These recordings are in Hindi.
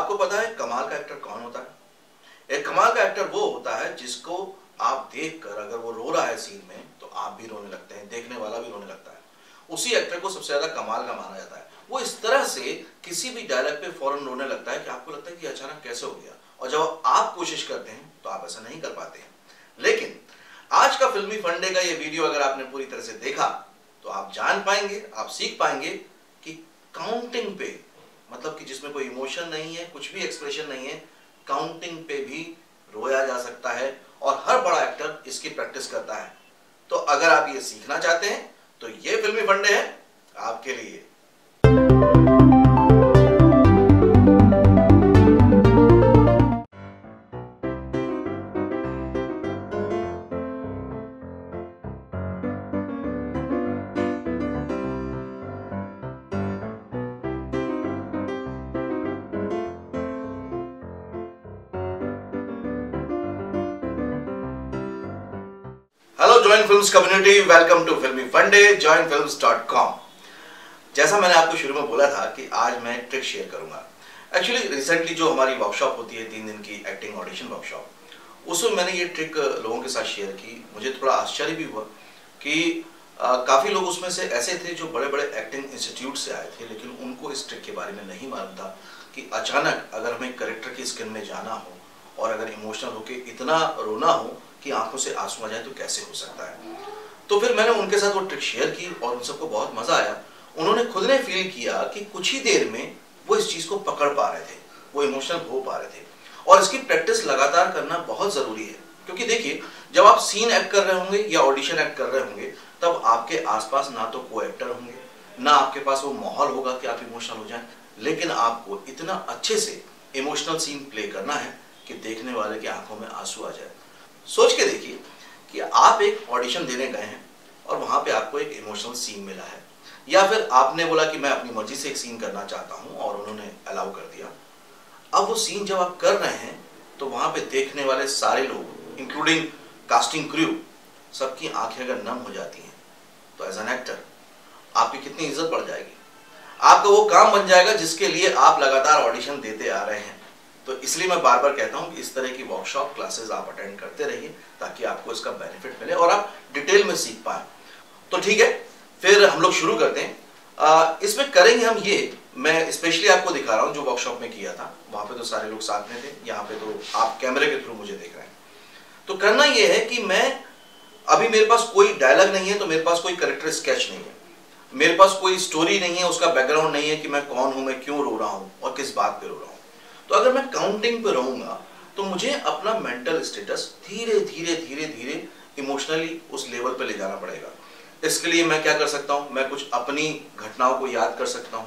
आपको पता है कमाल का एक्टर कौन होता है? एक कमाल का एक्टर वो होता है जिसको आप देखकर अगर वो रो रहा है सीन में तो आप भी रोने लगते हैं, देखने वाला भी रोने लगता है। उसी एक्टर को सबसे ज्यादा कमाल का माना जाता है। वो इस तरह से किसी भी डायलॉग पे फौरन रोने लगता है कि आपको लगता है कि अचानक कैसे हो गया, और जब आप कोशिश करते हैं तो आप ऐसा नहीं कर पाते हैं। लेकिन आज का फिल्मी फंडे का ये वीडियो अगर आपने पूरी तरह से देखा तो आप जान पाएंगे, आप सीख पाएंगे कि काउंटिंग पे, मतलब कि जिसमें कोई इमोशन नहीं है, कुछ भी एक्सप्रेशन नहीं है, काउंटिंग पे भी रोया जा सकता है और हर बड़ा एक्टर इसकी प्रैक्टिस करता है। तो अगर आप ये सीखना चाहते हैं तो ये फिल्मी फंडे है आपके लिए। Hello join films community, welcome to Filmy Funde, joinfilms.com। जैसा मैंने आपको शुरू में बोला था कि आज मैं ट्रिक शेयर करूंगा। एक्चुअली रिसेंटली जो हमारी वर्कशॉप होती है 3 दिन की एक्टिंग ऑडिशन वर्कशॉप, उसमें मैंने ये ट्रिक लोगों के साथ शेयर की। मुझे थोड़ा आश्चर्य भी हुआ कि काफ़ी लोग उसमें से ऐसे थे जो बड़े बड़े एक्टिंग इंस्टीट्यूट से आए थे, लेकिन उनको इस ट्रिक के बारे में नहीं मालूम था कि अचानक अगर हमें करेक्टर की स्किन में जाना हो और अगर इमोशनल होकर इतना रोना हो कि आंखों से आंसू आ जाए तो कैसे हो सकता है। तो फिर मैंने उनके साथ वो ट्रिक शेयर की और उन सबको बहुत मजा आया। उन्होंने खुद ने फील किया कि कुछ ही देर में वो इस चीज को पकड़ पा रहे थे, वो इमोशनल हो पा रहे थे। और इसकी प्रैक्टिस लगातार करना बहुत जरूरी है, क्योंकि देखिए जब आप सीन एक्ट कर रहे होंगे या ऑडिशन एक्ट कर रहे होंगे तब आपके आसपास ना तो को एक्टर होंगे, ना आपके पास वो माहौल होगा कि आप इमोशनल हो जाएं, लेकिन आपको इतना अच्छे से इमोशनल सीन प्ले करना है कि देखने वाले की आंखों में आंसू आ जाए। सोच के देखिए कि आप एक ऑडिशन देने गए हैं और वहां पे आपको एक इमोशनल सीन मिला है, या फिर आपने बोला कि मैं अपनी मर्जी से एक सीन करना चाहता हूं और उन्होंने अलाउ कर दिया। अब वो सीन जब आप कर रहे हैं तो वहां पे देखने वाले सारे लोग इंक्लूडिंग कास्टिंग क्रू, सबकी आंखें अगर नम हो जाती हैं तो एज एन एक्टर आपकी कितनी इज्जत बढ़ जाएगी। आपका वो काम बन जाएगा जिसके लिए आप लगातार ऑडिशन देते आ रहे हैं। तो इसलिए मैं बार बार कहता हूं कि इस तरह की वर्कशॉप क्लासेस आप अटेंड करते रहिए ताकि आपको इसका बेनिफिट मिले और आप डिटेल में सीख पाए। तो ठीक है, फिर हम लोग शुरू करते हैं। इसमें करेंगे हम ये, मैं स्पेशली आपको दिखा रहा हूं जो वर्कशॉप में किया था। वहां पे तो सारे लोग साथ में थे, यहाँ पे तो आप कैमरे के थ्रू मुझे देख रहे हैं। तो करना यह है कि मैं अभी, मेरे पास कोई डायलॉग नहीं है तो मेरे पास कोई कैरेक्टर स्केच नहीं है, मेरे पास कोई स्टोरी नहीं है, उसका बैकग्राउंड नहीं है कि मैं कौन हूं, मैं क्यों रो रहा हूं और किस बात पे रो रहा हूं। तो अगर मैं काउंटिंग पे रहूंगा तो मुझे अपना मेंटल स्टेटस धीरे धीरे धीरे धीरे इमोशनली उस लेवल पे ले जाना पड़ेगा। इसके लिए मैं क्या कर सकता हूं, मैं कुछ अपनी घटनाओं को याद कर सकता हूं,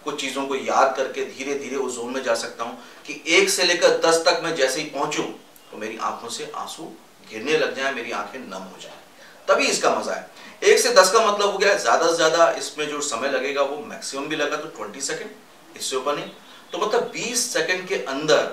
कुछ चीजों को याद करके धीरे धीरे उस जोन में जा सकता हूं कि 1 से लेकर 10 तक मैं जैसे ही पहुंचूं तो मेरी आंखों से आंसू गिरने लग जाए, मेरी आंखें नम हो जाए, तभी इसका मजा है। 1 से 10 का मतलब हो गया ज्यादा से ज्यादा इसमें जो समय लगेगा वो मैक्सिमम भी लगा तो 20 सेकेंड, इससे ऊपर नहीं। तो मतलब 20 सेकंड के अंदर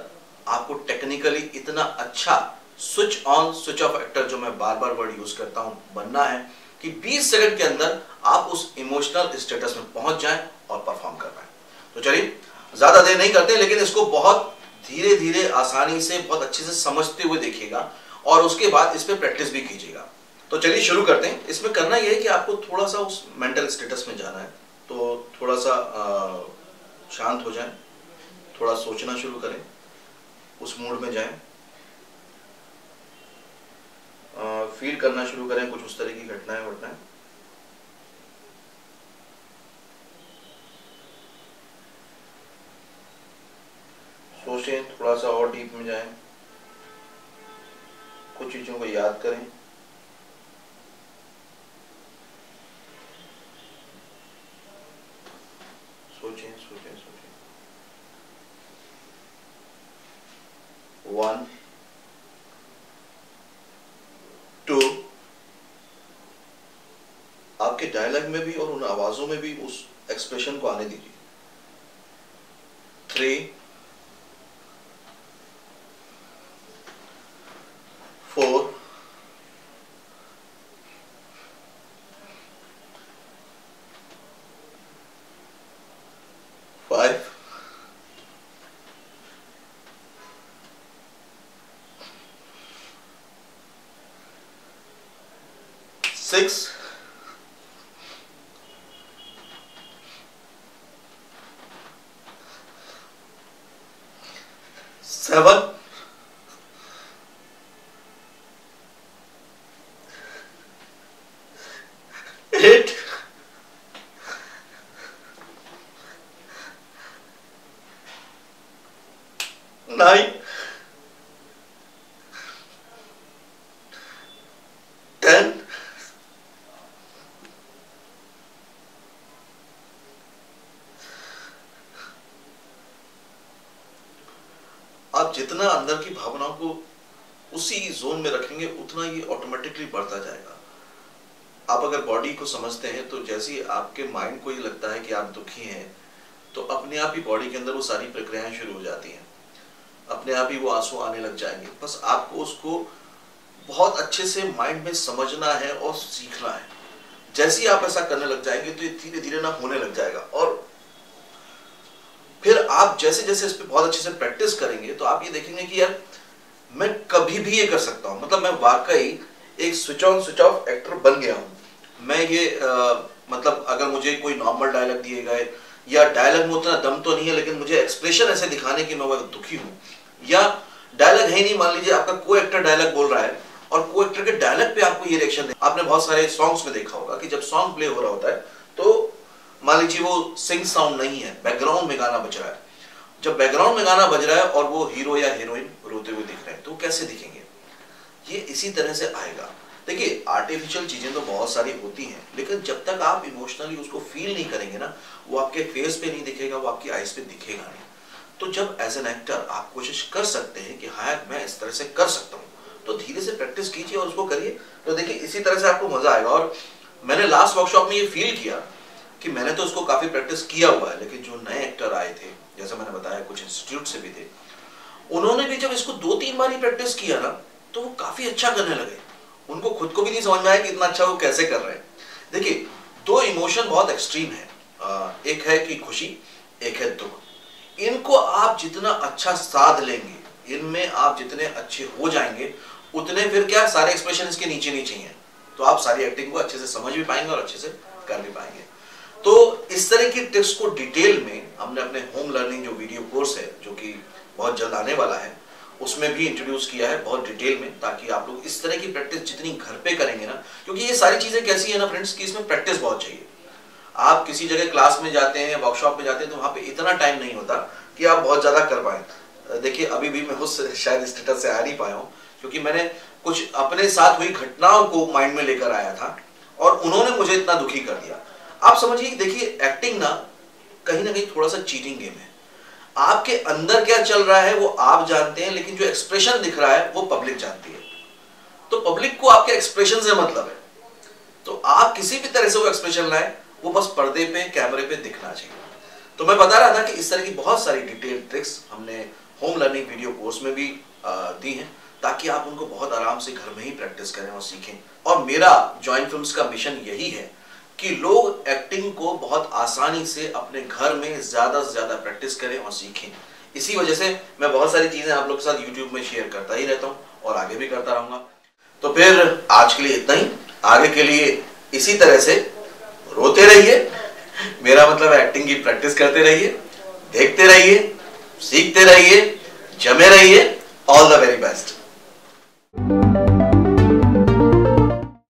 आपको टेक्निकली इतना अच्छा switch on switch off actor, जो मैं बार बार वर्ड यूज करता हूं, बनना है कि 20 सेकंड के अंदर आप उस इमोशनल स्टेटस में पहुंच जाएं और परफॉर्म कर पाएं। तो चलिए ज्यादा देर नहीं करते, लेकिन इसको बहुत धीरे धीरे आसानी से बहुत अच्छे से समझते हुए देखिएगा और उसके बाद इस पर प्रैक्टिस भी कीजिएगा। तो चलिए शुरू करते हैं। इसमें करना यह है कि आपको थोड़ा सा उस मेंटल स्टेटस में जाना है, तो थोड़ा सा शांत हो जाए, थोड़ा सोचना शुरू करें, उस मूड में जाएं, फील करना शुरू करें कुछ उस तरह की घटनाएं घटनाएं। सोचें, थोड़ा सा और डीप में जाएं, कुछ चीजों को याद करें। सोचें सोचें सोचें। 1 2, आपके डायलॉग में भी और उन आवाजों में भी उस एक्सप्रेशन को आने दीजिए। 3 4 5 6, 7, 8, 9, 10, आप जितना अंदर की भावनाओं को उसी जोन में रखेंगे उतना ये ऑटोमेटिकली बढ़ता जाएगा। आप अगर बॉडी को समझते हैं तो जैसे ही आपके माइंड को ये लगता है कि आप दुखी हैं तो अपने आप ही बॉडी के अंदर वो सारी प्रक्रियाएं शुरू हो जाती हैं, अपने आप ही वो आंसू आने लग जाएंगे। बस आपको उसको बहुत अच्छे से माइंड में समझना है और सीखना है। जैसे ही आप ऐसा करने लग जाएंगे तो ये धीरे धीरे ना होने लग जाएगा। और फिर आप जैसे जैसे इस पर बहुत अच्छे से प्रैक्टिस करेंगे तो आप ये देखेंगे कि यार मैं कभी भी ये कर सकता हूँ, मतलब मैं वाकई एक switch on switch off actor बन गया हूँ। मैं ये मतलब अगर मुझे कोई नॉर्मल डायलॉग दिए गए या डायलॉग में उतना दम तो नहीं है लेकिन मुझे एक्सप्रेशन ऐसे दिखाने की मैं दुखी हूँ, या डायलॉग है नहीं, मान लीजिए आपका को एक्टर डायलॉग बोल रहा है और को एक्टर के डायलॉग पे आपको ये रिएक्शन दे। आपने बहुत सारे सॉन्ग्स में देखा होगा कि जब सॉन्ग प्ले हो रहा होता है तो मान लीजिए वो सिंग साउंड नहीं है, बैकग्राउंड में गाना बज रहा है। जब बैकग्राउंड में गाना बज रहा है और वो हीरो या हीरोइन रोते हुए दिख रहे हैं तो कैसे दिखेंगे? ये इसी तरह से आएगा। देखिए आर्टिफिशियल चीजें तो बहुत सारी होती हैं लेकिन जब तक आप इमोशनली उसको फील नहीं करेंगे ना, वो आपके फेस पे नहीं दिखेगा, वो आपकी आईज पे दिखेगा नहीं। तो जब एज एन एक्टर आप कोशिश कर सकते हैं कि हाँ मैं इस तरह से कर सकता हूँ, तो धीरे से प्रैक्टिस कीजिए और उसको करिए, तो देखिए इसी तरह से आपको मजा आएगा। और मैंने लास्ट वर्कशॉप में ये फील किया कि मैंने तो उसको काफी प्रैक्टिस किया हुआ है, लेकिन जो नए एक्टर आए थे, जैसा मैंने बताया कुछ इंस्टीट्यूट से भी थे, उन्होंने भी जब इसको 2-3 बार ही प्रैक्टिस किया ना तो वो काफी अच्छा करने लगे। उनको खुद को भी नहीं समझ में आया कि इतना अच्छा वो कैसे कर रहे हैं। देखिए दो इमोशन बहुत एक्सट्रीम है, एक है कि खुशी, एक है दुख। इनको आप जितना अच्छा साध लेंगे, इनमें आप जितने अच्छे हो जाएंगे उतने फिर क्या सारे एक्सप्रेशन इसके नीचे नीचे हैं, तो आप सारी एक्टिंग को अच्छे से समझ भी पाएंगे और अच्छे से कर भी पाएंगे। तो इस तरह की टिप्स को डिटेल में हमने अपने होम लर्निंग जो वीडियो कोर्स है जो कि बहुत जल्द आने वाला है उसमें भी इंट्रोड्यूस किया है बहुत डिटेल में, ताकि आप लोग इस तरह की प्रैक्टिस जितनी घर पे करेंगे ना, क्योंकि ये सारी चीजें कैसी है ना फ्रेंड्स कि इसमें प्रैक्टिस बहुत चाहिए। आप किसी जगह क्लास में जाते हैं, वर्कशॉप में जाते हैं, तो वहां पे इतना टाइम नहीं होता कि आप बहुत ज्यादा कर पाए। देखिए अभी भी मैं उस शायद स्टेटस से आ नहीं पाया हूँ क्योंकि मैंने कुछ अपने साथ हुई घटनाओं को माइंड में लेकर आया था और उन्होंने मुझे इतना दुखी कर दिया। आप समझिए, देखिए एक्टिंग ना कहीं थोड़ा सा चीटिंग गेम है। आपके अंदर क्या चल रहा है वो आप जानते हैं, लेकिन जो एक्सप्रेशन दिख रहा है वो पब्लिक जानती है। तो पब्लिक को आपके एक्सप्रेशन से मतलब है, तो आप किसी भी तरह से वो एक्सप्रेशन लाए, वो बस पर्दे पे कैमरे पे दिखना चाहिए। तो मैं बता रहा था कि इस तरह की बहुत सारी डिटेल ट्रिक्स हमने होम लर्निंग वीडियो कोर्स में भी दी हैं, ताकि आप उनको बहुत आराम से घर में ही प्रैक्टिस करें और सीखें। और मेरा जॉइन फिल्म्स का मिशन यही है कि लोग एक्टिंग को बहुत आसानी से अपने घर में ज्यादा से ज्यादा प्रैक्टिस करें और सीखें। इसी वजह से मैं बहुत सारी चीजें आप लोग के साथ यूट्यूब में शेयर करता ही रहता हूं और आगे भी करता रहूंगा। तो फिर आज के लिए इतना ही। आगे के लिए इसी तरह से रोते रहिए, मेरा मतलब एक्टिंग की प्रैक्टिस करते रहिए, देखते रहिए, सीखते रहिए, जमे रहिए। All the very best.